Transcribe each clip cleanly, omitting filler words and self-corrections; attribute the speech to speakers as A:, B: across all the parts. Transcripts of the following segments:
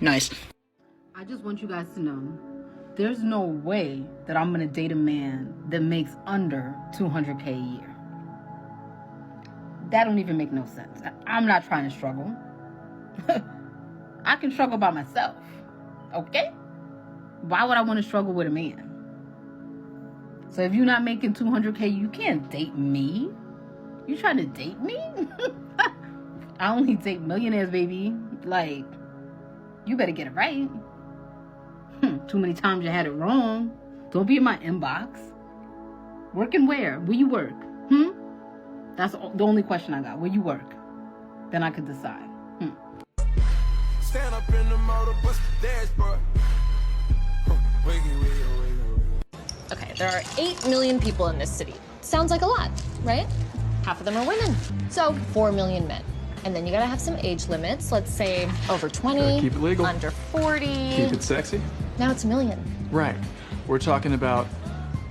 A: Nice.
B: I just want you guys to know, there's no way that I'm gonna date a man that makes under 200K a year. That don't even make no sense. I'm not trying to struggle. I can struggle by myself. Okay? Why would I want to struggle with a man? So if you're not making 200K, you can't date me. You trying to date me? I only date millionaires, baby. Like, you better get it right. Too many times you had it wrong. Don't be in my inbox. Working where? Where you work? That's the only question I got. Where you work? Then I could decide.
C: Stand up in the motor, bust the dashboard.
D: Okay, there are 8 million people in this city. Sounds like a lot, right? Half of them are women. So 4 million men. And then you gotta have some age limits. Let's say over 20,
E: keep it legal,
D: under 40.
E: keep it sexy.
D: Now it's a million.
E: Right. We're talking about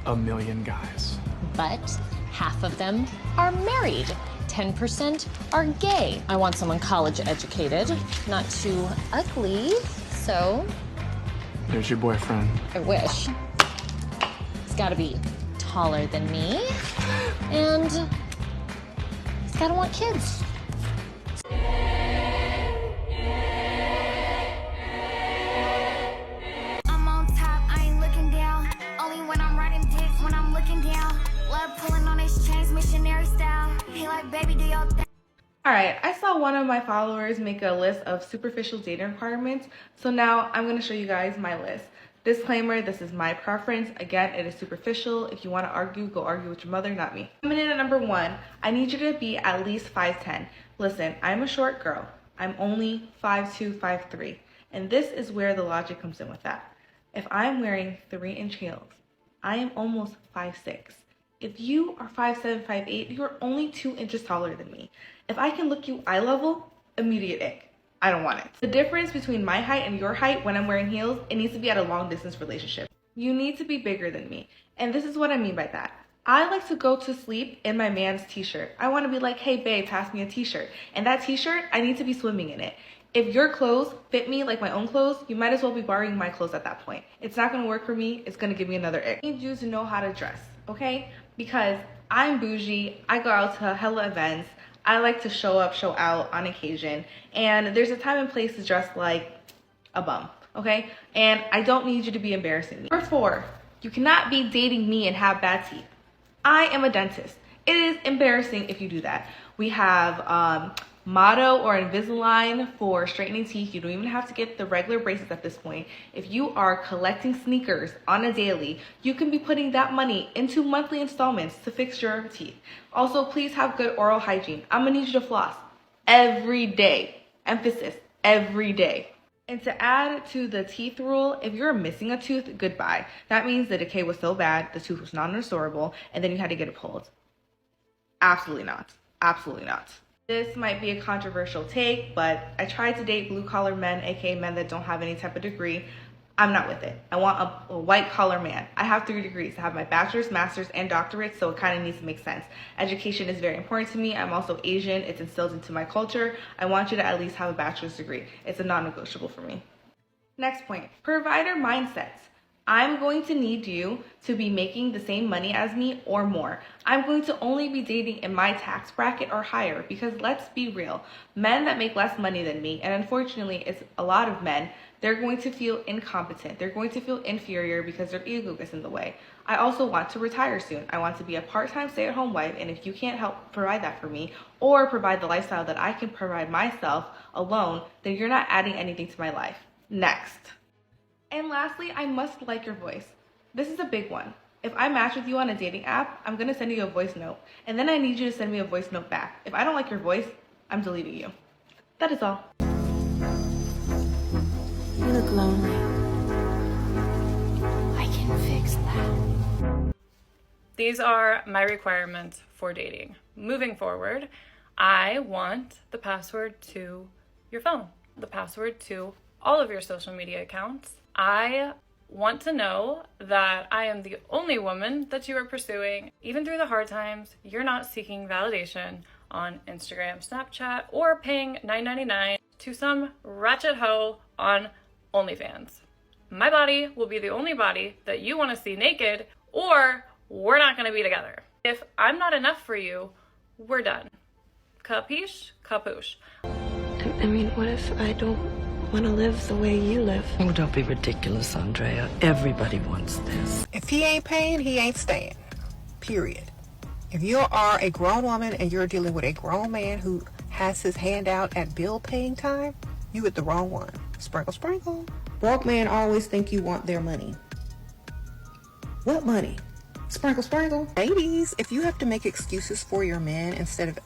E: a million guys.
D: But half of them are married. 10% are gay. I want someone college educated, not too ugly. So
E: There's your boyfriend.
D: I wish. He's gotta be taller than me. And he's gotta want kids.
F: I'm on top, I ain't looking down. Only when I'm riding dick, when I'm looking down. Love pulling on his chains, missionary style. He like, baby, do your thing.
G: Alright, I saw one of my followers make a list of superficial dating requirements, so now I'm going to show you guys my list. Disclaimer, this is my preference. Again, it is superficial. If you want to argue, go argue with your mother, not me. Coming in at number 1, I need you to be at least 5'10". Listen, I'm a short girl. I'm only 5'2", 5'3", and this is where the logic comes in with that. If I'm wearing 3-inch heels, I am almost 5'6". If you are 5'7", 5'8", you're only 2 inches taller than me. If I can look you eye level, immediate ick. I don't want it. The difference between my height and your height when I'm wearing heels, it needs to be at a long distance relationship. You need to be bigger than me. And this is what I mean by that. I like to go to sleep in my man's t-shirt. I want to be like, hey babe, pass me a t-shirt. And that t-shirt, I need to be swimming in it. If your clothes fit me like my own clothes, you might as well be borrowing my clothes at that point. It's not going to work for me. It's going to give me another ick. I need you to know how to dress, okay? Because I'm bougie. I go out to hella events. I like to show up, show out on occasion. And there's a time and place to dress like a bum, okay? And I don't need you to be embarrassing me. Number 4, you cannot be dating me and have bad teeth. I am a dentist. It is embarrassing if you do that. We have Motto or Invisalign for straightening teeth. You don't even have to get the regular braces at this point. If you are collecting sneakers on a daily, you can be putting that money into monthly installments to fix your teeth. Also, please have good oral hygiene. I'm gonna need you to floss every day. Emphasis, every day. And to add to the teeth rule, if you're missing a tooth, goodbye. That means the decay was so bad, the tooth was non-restorable, and then you had to get it pulled. Absolutely not. Absolutely not. This might be a controversial take, but I tried to date blue-collar men, aka men that don't have any type of degree. I'm not with it. I want a white-collar man. I have 3 degrees. I have my bachelor's, master's, and doctorate, so it kind of needs to make sense. Education is very important to me. I'm also Asian. It's instilled into my culture. I want you to at least have a bachelor's degree. It's a non-negotiable for me. Next point, provider mindsets. I'm going to need you to be making the same money as me or more. I'm going to only be dating in my tax bracket or higher because let's be real, men that make less money than me, and unfortunately it's a lot of men, they're going to feel incompetent. They're going to feel inferior because their ego gets in the way. I also want to retire soon. I want to be a part-time stay-at-home wife, and if you can't help provide that for me or provide the lifestyle that I can provide myself alone, then you're not adding anything to my life. Next. And lastly, I must like your voice. This is a big one. If I match with you on a dating app, I'm gonna send you a voice note. And then I need you to send me a voice note back. If I don't like your voice, I'm deleting you. That is all.
F: You look lonely. I can fix that.
H: These are my requirements for dating. Moving forward, I want the password to your phone, the password to all of your social media accounts. I want to know that I am the only woman that you are pursuing. Even through the hard times, you're not seeking validation on Instagram, Snapchat, or paying $9.99 to some ratchet hoe on OnlyFans. My body will be the only body that you want to see naked, or we're not going to be together. If I'm not enough for you, we're done. Capiche? Capuche.
A: I mean, what if I don't want to live the way you live?
I: Oh, don't be ridiculous, Andrea. Everybody wants this.
J: If he ain't paying, he ain't staying. Period. If you are a grown woman and you're dealing with a grown man who has his hand out at bill paying time, you with the wrong one. Sprinkle, sprinkle. Broke men always think you want their money. What money? Sprinkle, sprinkle. Ladies, if you have to make excuses for your men instead of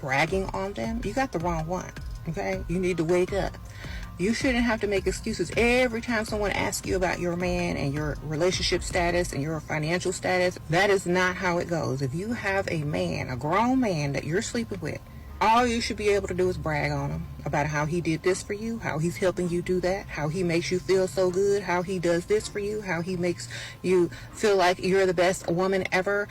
J: bragging on them, you got the wrong one. Okay? You need to wake up. You shouldn't have to make excuses every time someone asks you about your man and your relationship status and your financial status. That is not how it goes. If you have a man, a grown man that you're sleeping with, all you should be able to do is brag on him about how he did this for you, how he's helping you do that, how he makes you feel so good, how he does this for you, how he makes you feel like you're the best woman ever.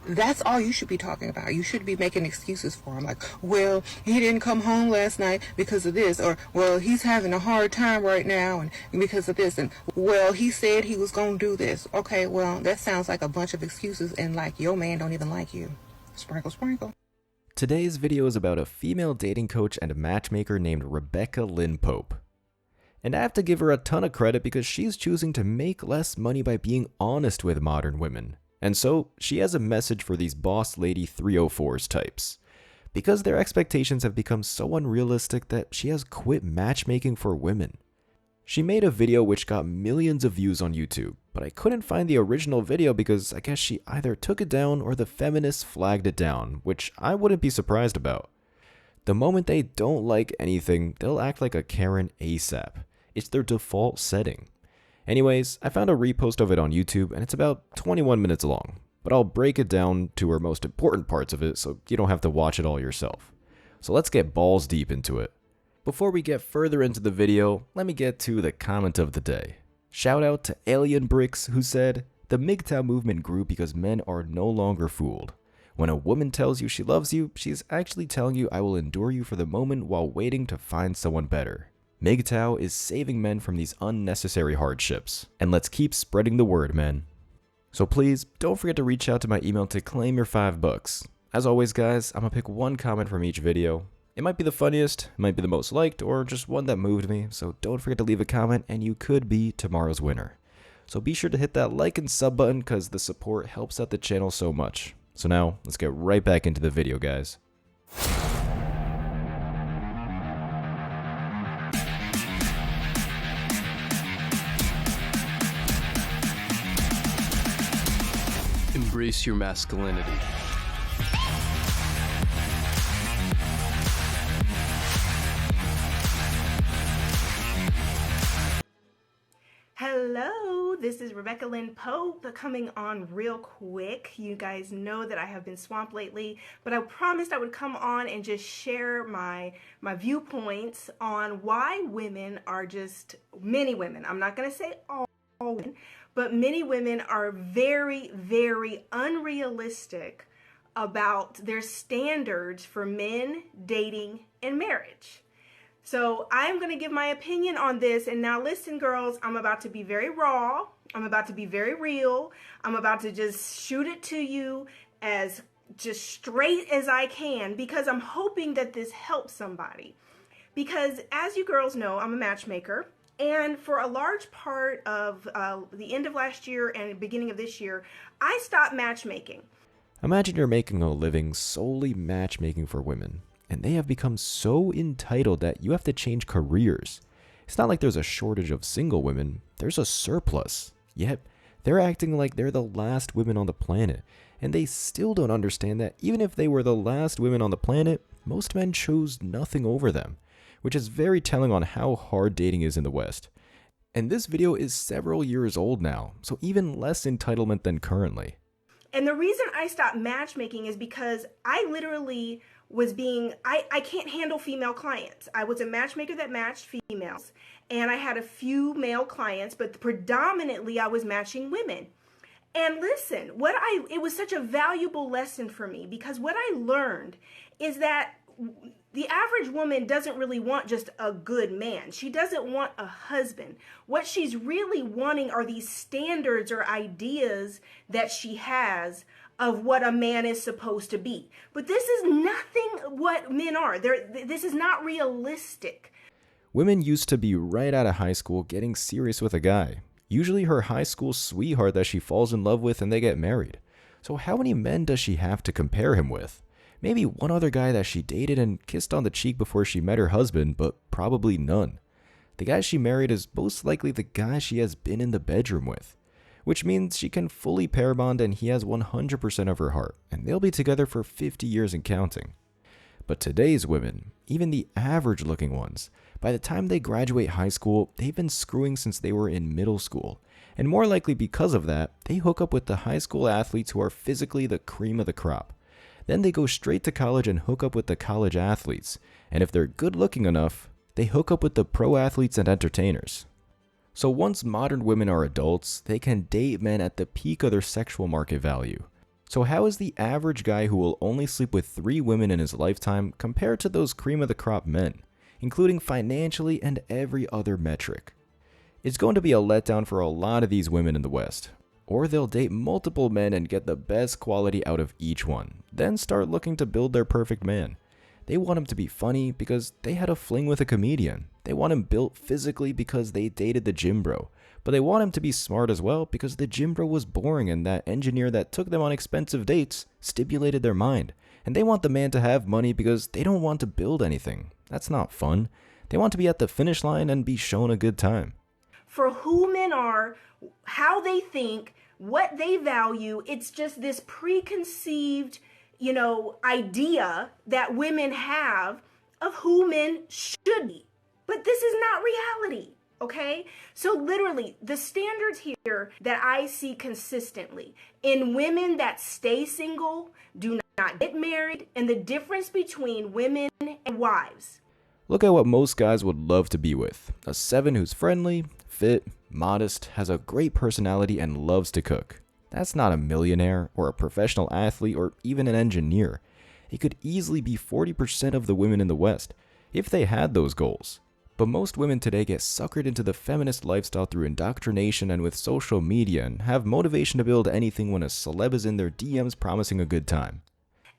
J: That's all you should be talking about. You should be making excuses for him, like, well, he didn't come home last night because of this, or, well, he's having a hard time right now and because of this, and, well, he said he was going to do this. Okay, well, that sounds like a bunch of excuses, and like your man don't even like you. Sprinkle, sprinkle.
K: Today's video is about a female dating coach and matchmaker named Rebecca Lynn Pope. And I have to give her a ton of credit because she's choosing to make less money by being honest with modern women. And so, she has a message for these boss lady 304s types. Because their expectations have become so unrealistic that she has quit matchmaking for women. She made a video which got millions of views on YouTube, but I couldn't find the original video because I guess she either took it down or the feminists flagged it down, which I wouldn't be surprised about. The moment they don't like anything, they'll act like a Karen ASAP. It's their default setting. Anyways, I found a repost of it on YouTube and it's about 21 minutes long, but I'll break it down to her most important parts of it so you don't have to watch it all yourself. So let's get balls deep into it. Before we get further into the video, let me get to the comment of the day. Shout out to Alien Bricks who said, "The MGTOW movement grew because men are no longer fooled. When a woman tells you she loves you, she's actually telling you I will endure you for the moment while waiting to find someone better. MGTOW is saving men from these unnecessary hardships. And let's keep spreading the word, men." So please, don't forget to reach out to my email to claim your $5. As always guys, I'm gonna pick one comment from each video. It might be the funniest, it might be the most liked, or just one that moved me, so don't forget to leave a comment and you could be tomorrow's winner. So be sure to hit that like and sub button because the support helps out the channel so much. So now, let's get right back into the video guys.
E: Embrace your masculinity.
L: Hello, this is Rebecca Lynn Pope coming on real quick. You guys know that I have been swamped lately, but I promised I would come on and just share my viewpoints on why women are just, many women, I'm not going to say all women, but many women are very, very unrealistic about their standards for men, dating, and marriage. So I'm going to give my opinion on this, and now listen girls, I'm about to be very raw, I'm about to be very real, I'm about to just shoot it to you as just straight as I can because I'm hoping that this helps somebody. Because as you girls know, I'm a matchmaker, and for a large part of the end of last year and beginning of this year, I stopped matchmaking.
K: Imagine you're making a living solely matchmaking for women. And they have become so entitled that you have to change careers. It's not like there's a shortage of single women, there's a surplus. Yet, they're acting like they're the last women on the planet. And they still don't understand that even if they were the last women on the planet, most men chose nothing over them. Which is very telling on how hard dating is in the West. And this video is several years old now, so even less entitlement than currently.
L: And the reason I stopped matchmaking is because I literally was I can't handle female clients. I was a matchmaker that matched females, and I had a few male clients, but predominantly I was matching women. And listen, it was such a valuable lesson for me because what I learned is that the average woman doesn't really want just a good man. She doesn't want a husband. What she's really wanting are these standards or ideas that she has of what a man is supposed to be. But this is nothing what men are. This is not realistic.
K: Women used to be right out of high school getting serious with a guy, usually her high school sweetheart that she falls in love with and they get married. So how many men does she have to compare him with? Maybe one other guy that she dated and kissed on the cheek before she met her husband, but probably none. The guy she married is most likely the guy she has been in the bedroom with, which means she can fully pair bond and he has 100% of her heart, and they'll be together for 50 years and counting. But today's women, even the average looking ones, by the time they graduate high school, they've been screwing since they were in middle school. And more likely because of that, they hook up with the high school athletes who are physically the cream of the crop. Then they go straight to college and hook up with the college athletes. And if they're good looking enough, they hook up with the pro athletes and entertainers. So once modern women are adults, they can date men at the peak of their sexual market value. So how is the average guy who will only sleep with 3 women in his lifetime compared to those cream of the crop men, including financially and every other metric? It's going to be a letdown for a lot of these women in the West. Or they'll date multiple men and get the best quality out of each one, then start looking to build their perfect man. They want him to be funny because they had a fling with a comedian. They want him built physically because they dated the gym bro. But they want him to be smart as well because the gym bro was boring and that engineer that took them on expensive dates stimulated their mind. And they want the man to have money because they don't want to build anything. That's not fun. They want to be at the finish line and be shown a good time.
L: For who men are, how they think, what they value, it's just this preconceived, idea that women have of who men should be. But this is not reality, okay? So literally, the standards here that I see consistently in women that stay single, do not get married, and the difference between women and wives.
K: Look at what most guys would love to be with. A 7 who's friendly, fit, modest, has a great personality, and loves to cook. That's not a millionaire, or a professional athlete, or even an engineer. It could easily be 40% of the women in the West, if they had those goals. But most women today get suckered into the feminist lifestyle through indoctrination and with social media and have motivation to build anything when a celeb is in their DMs promising a good time.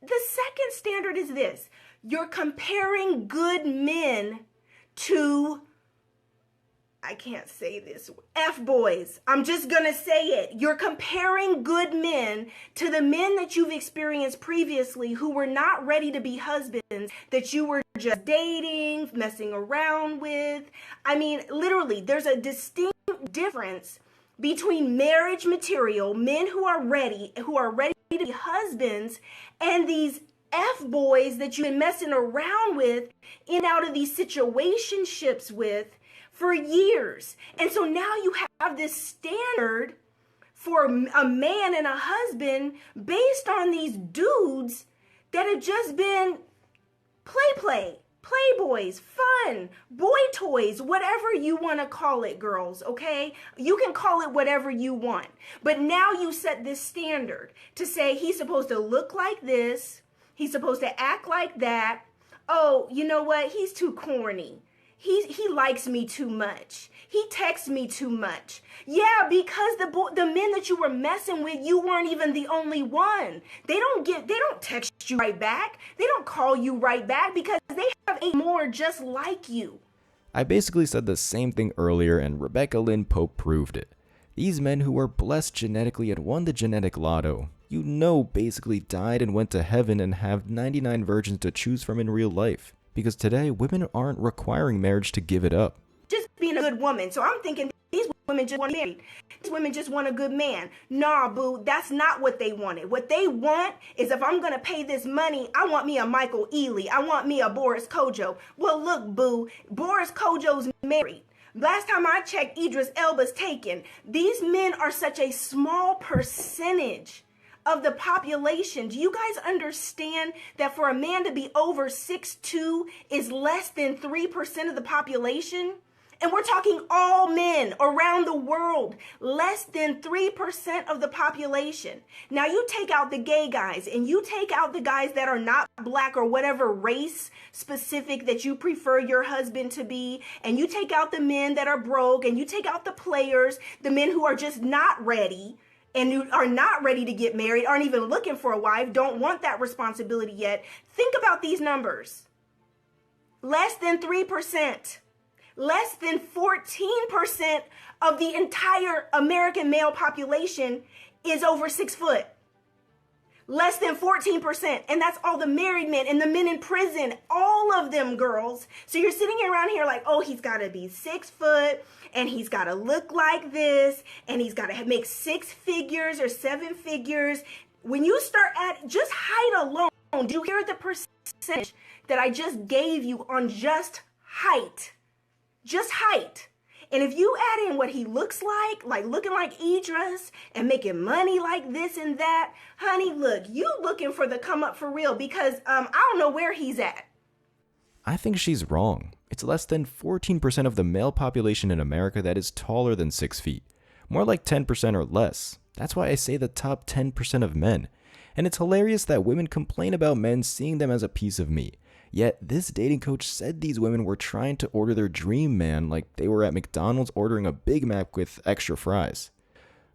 L: The second standard is this. You're comparing good men to, I can't say this, F-boys. I'm just gonna say it. You're comparing good men to the men that you've experienced previously who were not ready to be husbands, that you were just dating, messing around with. I mean, literally, there's a distinct difference between marriage material, men who are ready to be husbands, and these F-boys that you've been messing around with in and out of these situationships with for years. And so now you have this standard for a man and a husband based on these dudes that have just been playboys, fun, boy toys, whatever you want to call it, girls, okay? You can call it whatever you want. But now you set this standard to say he's supposed to look like this, he's supposed to act like that. Oh, you know what? He's too corny. He likes me too much. He texts me too much. Yeah, because the men that you were messing with, you weren't even the only one. They don't text you right back. They don't call you right back because they have 8 more just like you.
K: I basically said the same thing earlier and Rebecca Lynn Pope proved it. These men who were blessed genetically and won the genetic lotto, basically died and went to heaven and have 99 virgins to choose from in real life. Because today, women aren't requiring marriage to give it up.
L: Just being a good woman. So I'm thinking these women just want to marry. These women just want a good man. Nah, boo, that's not what they wanted. What they want is if I'm going to pay this money, I want me a Michael Ealy. I want me a Boris Kojo. Well, look, boo, Boris Kojo's married. Last time I checked, Idris Elba's taken. These men are such a small percentage of the population. Do you guys understand that for a man to be over 6'2" is less than 3% of the population? And we're talking all men around the world, less than 3% of the population. Now you take out the gay guys and you take out the guys that are not black or whatever race specific that you prefer your husband to be, and you take out the men that are broke, and you take out the players, the men who are just not ready and who are not ready to get married, aren't even looking for a wife, don't want that responsibility yet. Think about these numbers. Less than 3%. Less than 14% of the entire American male population is over 6 foot. Less than 14%. And that's all the married men and the men in prison. All of them, girls. So you're sitting around here like, oh, he's got to be 6 foot and he's got to look like this and he's got to make 6 figures or 7 figures. When you start at just height alone, do you hear the percentage that I just gave you on just height? Just height. And if you add in what he looks like looking like Idris and making money like this and that, honey, look, you looking for the come up for real, because I don't know where he's at.
K: I think she's wrong. It's less than 14% of the male population in America that is taller than 6 feet. More like 10% or less. That's why I say the top 10% of men. And it's hilarious that women complain about men seeing them as a piece of meat. Yet, this dating coach said these women were trying to order their dream man like they were at McDonald's ordering a Big Mac with extra fries.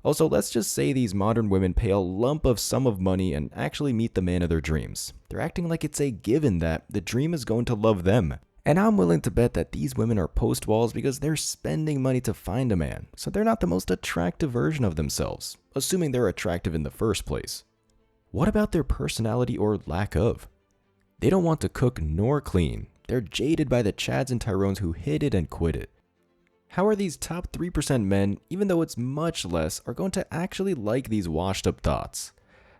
K: Also, let's just say these modern women pay a lump of sum of money and actually meet the man of their dreams. They're acting like it's a given that the dream is going to love them. And I'm willing to bet that these women are post-walls because they're spending money to find a man, so they're not the most attractive version of themselves, assuming they're attractive in the first place. What about their personality or lack of? They don't want to cook nor clean. They're jaded by the Chads and Tyrones who hit it and quit it. How are these top 3% men, even though it's much less, are going to actually like these washed up thoughts?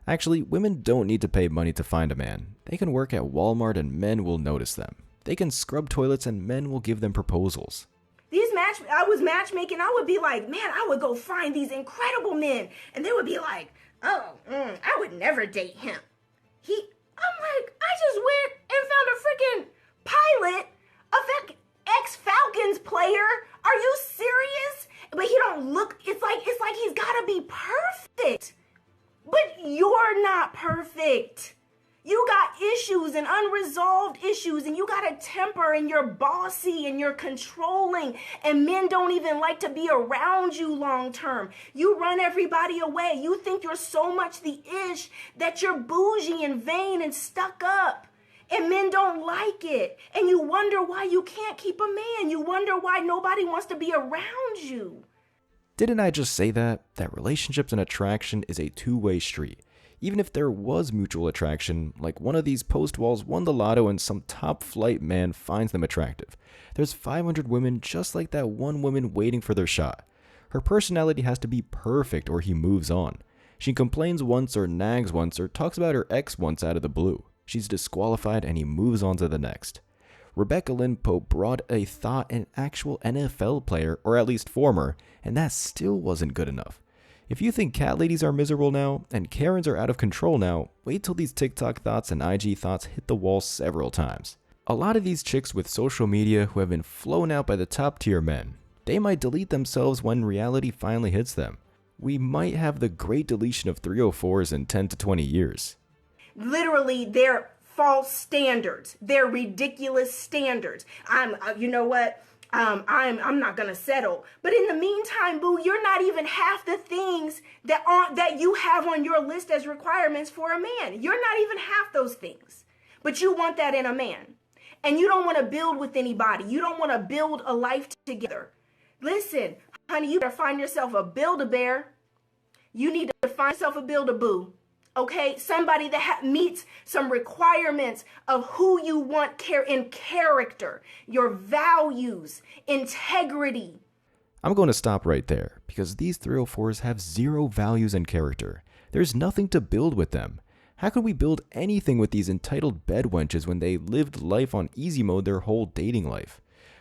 K: Actually, women don't need to pay money to find a man. They can work at Walmart and men will notice them. They can scrub toilets and men will give them proposals.
L: I was matchmaking, I would be like, man, I would go find these incredible men. And they would be like, oh, I would never date him. I'm like, I just went and found a freaking pilot, ex-Falcons player. Are you serious? But he don't look, it's like he's gotta be perfect. But you're not perfect. You got issues and unresolved issues, and you got a temper, and you're bossy and you're controlling, and men don't even like to be around you long term. You run everybody away. You think you're so much the ish that you're bougie and vain and stuck up, and men don't like it. And you wonder why you can't keep a man. You wonder why nobody wants to be around you.
K: Didn't I just say that relationships and attraction is a two-way street? Even if there was mutual attraction, like one of these post-walls won the lotto and some top-flight man finds them attractive, there's 500 women just like that one woman waiting for their shot. Her personality has to be perfect or he moves on. She complains once or nags once or talks about her ex once out of the blue. She's disqualified and he moves on to the next. Rebecca Lynn Pope brought a thought an actual NFL player, or at least former, and that still wasn't good enough. If you think cat ladies are miserable now, and Karens are out of control now, wait till these TikTok thoughts and IG thoughts hit the wall several times. A lot of these chicks with social media who have been flown out by the top tier men, they might delete themselves when reality finally hits them. We might have the great deletion of 304s in 10 to 20 years.
L: Literally, they're false standards. They're ridiculous standards. You know what? I'm not gonna settle. But in the meantime, boo, you're not even half the things that you have on your list as requirements for a man. You're not even half those things. But you want that in a man. And you don't want to build with anybody. You don't want to build a life together. Listen, honey, you better find yourself a Build-A-Bear. You need to find yourself a Build-A-Boo. Okay, somebody that meets some requirements of who you want in character, your values, integrity.
K: I'm going to stop right there because these 304s have zero values and character. There's nothing to build with them. How could we build anything with these entitled bedwenches when they lived life on easy mode their whole dating life?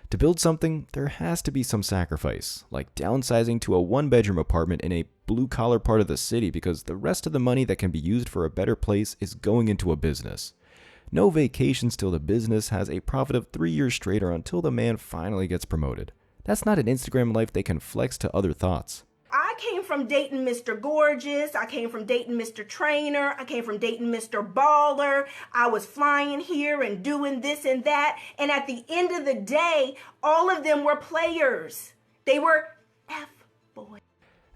K: To build something, there has to be some sacrifice, like downsizing to a one-bedroom apartment in a blue-collar part of the city because the rest of the money that can be used for a better place is going into a business. No vacations till the business has a profit of 3 years straight or until the man finally gets promoted. That's not an Instagram life they can flex to other thoughts.
L: I came from dating Mr. Gorgeous. I came from dating Mr. Trainer. I came from dating Mr. Baller. I was flying here and doing this and that. And at the end of the day, all of them were players. They were F-boys.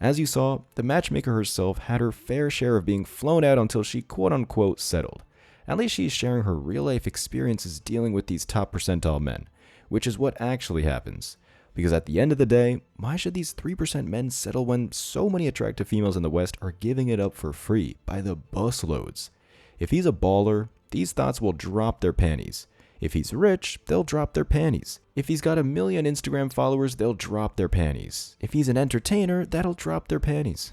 K: As you saw, the matchmaker herself had her fair share of being flown out until she quote-unquote settled. At least she's sharing her real-life experiences dealing with these top percentile men, which is what actually happens. Because at the end of the day, why should these 3% men settle when so many attractive females in the West are giving it up for free by the busloads? If he's a baller, these thoughts will drop their panties. If he's rich, they'll drop their panties. If he's got 1 million Instagram followers, they'll drop their panties. If he's an entertainer, that'll drop their panties.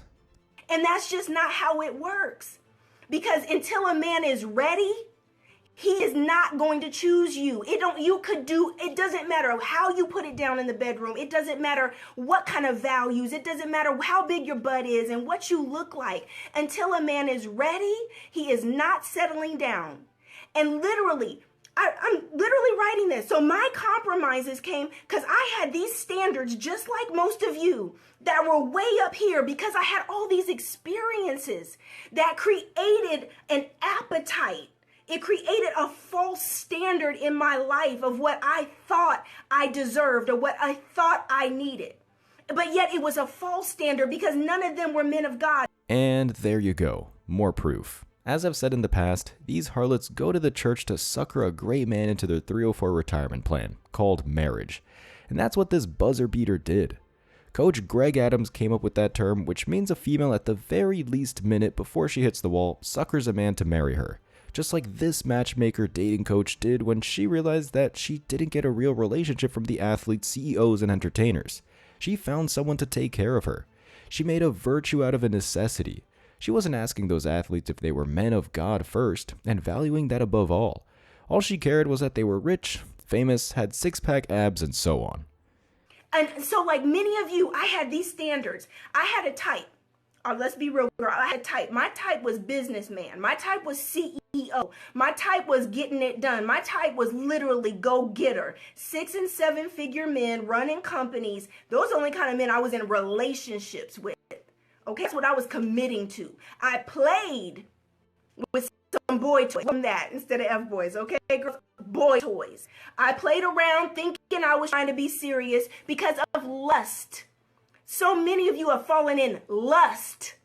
L: And that's just not how it works. Because until a man is ready, he is not going to choose you. It doesn't matter how you put it down in the bedroom. It doesn't matter what kind of values. It doesn't matter how big your butt is and what you look like. Until a man is ready, he is not settling down. And literally, I'm literally writing this. So my compromises came because I had these standards, just like most of you, that were way up here because I had all these experiences that created an appetite. It created a false standard in my life of what I thought I deserved or what I thought I needed. But yet it was a false standard because none of them were men of God.
K: And there you go, more proof. As I've said in the past, these harlots go to the church to sucker a great man into their 304 retirement plan, called marriage. And that's what this buzzer beater did. Coach Greg Adams came up with that term, which means a female at the very least minute before she hits the wall suckers a man to marry her. Just like this matchmaker dating coach did when she realized that she didn't get a real relationship from the athletes, CEOs, and entertainers. She found someone to take care of her. She made a virtue out of a necessity. She wasn't asking those athletes if they were men of God first, and valuing that above all. All she cared was that they were rich, famous, had six-pack abs, and so on.
L: And so like many of you, I had these standards. I had a type. Let's be real, girl. I had a type. My type was businessman. My type was CEO. My type was getting it done. My type was literally go-getter. 6- and 7-figure men running companies. Those are the only kind of men I was in relationships with. Okay, that's what I was committing to. I played with some boy toys from that instead of F-boys, okay, girls? Boy toys. I played around thinking I was trying to be serious because of lust. So many of you have fallen in lust.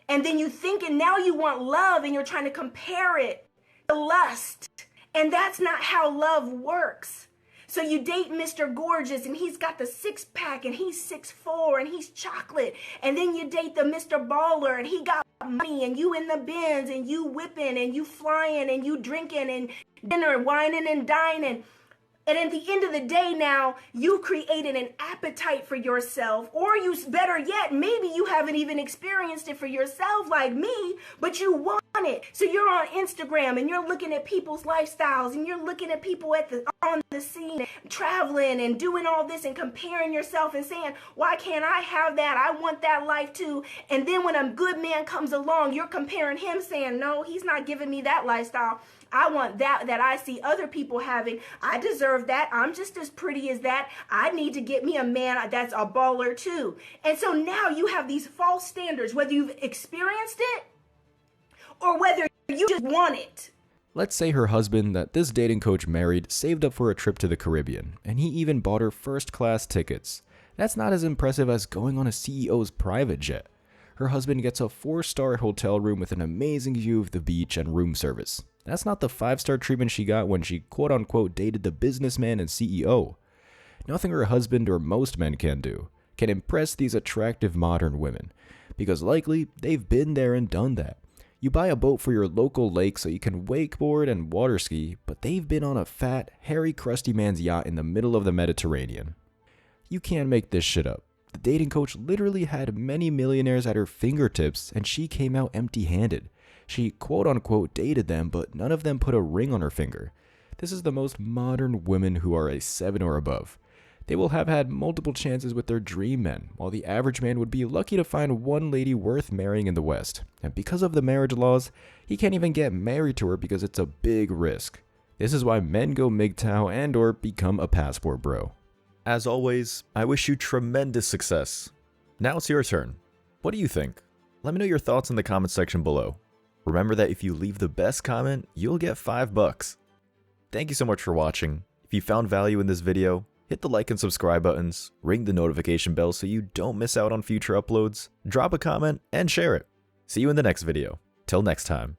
L: And then you think and now you want love and you're trying to compare it to lust. And that's not how love works. So you date Mr. Gorgeous and he's got the six-pack and he's 6'4" and he's chocolate. And then you date the Mr. Baller and he got money and you in the Benz and you whipping and you flying and you drinking and dinner, whining and dining. And at the end of the day now, you created an appetite for yourself, or you, better yet, maybe you haven't even experienced it for yourself like me, but you want it. So you're on Instagram and you're looking at people's lifestyles and you're looking at people on the scene, traveling and doing all this and comparing yourself and saying, why can't I have that? I want that life too. And then when a good man comes along, you're comparing him saying, no, he's not giving me that lifestyle. I want that I see other people having. I deserve that. I'm just as pretty as that. I need to get me a man that's a baller too. And so now you have these false standards, whether you've experienced it or whether you just want it.
K: Let's say her husband that this dating coach married saved up for a trip to the Caribbean, and he even bought her first-class tickets. That's not as impressive as going on a CEO's private jet. Her husband gets a 4-star hotel room with an amazing view of the beach and room service. That's not the 5-star treatment she got when she quote-unquote dated the businessman and CEO. Nothing her husband or most men can do can impress these attractive modern women, because likely they've been there and done that. You buy a boat for your local lake so you can wakeboard and water ski, but they've been on a fat, hairy, crusty man's yacht in the middle of the Mediterranean. You can't make this shit up. The dating coach literally had many millionaires at her fingertips, and she came out empty-handed. She quote-unquote dated them, but none of them put a ring on her finger. This is the most modern women who are a 7 or above. They will have had multiple chances with their dream men, while the average man would be lucky to find one lady worth marrying in the West. And because of the marriage laws, he can't even get married to her because it's a big risk. This is why men go MGTOW and or become a passport bro. As always, I wish you tremendous success. Now it's your turn. What do you think? Let me know your thoughts in the comment section below. Remember that if you leave the best comment, you'll get $5. Thank you so much for watching. If you found value in this video, hit the like and subscribe buttons, ring the notification bell so you don't miss out on future uploads, drop a comment, and share it. See you in the next video. Till next time.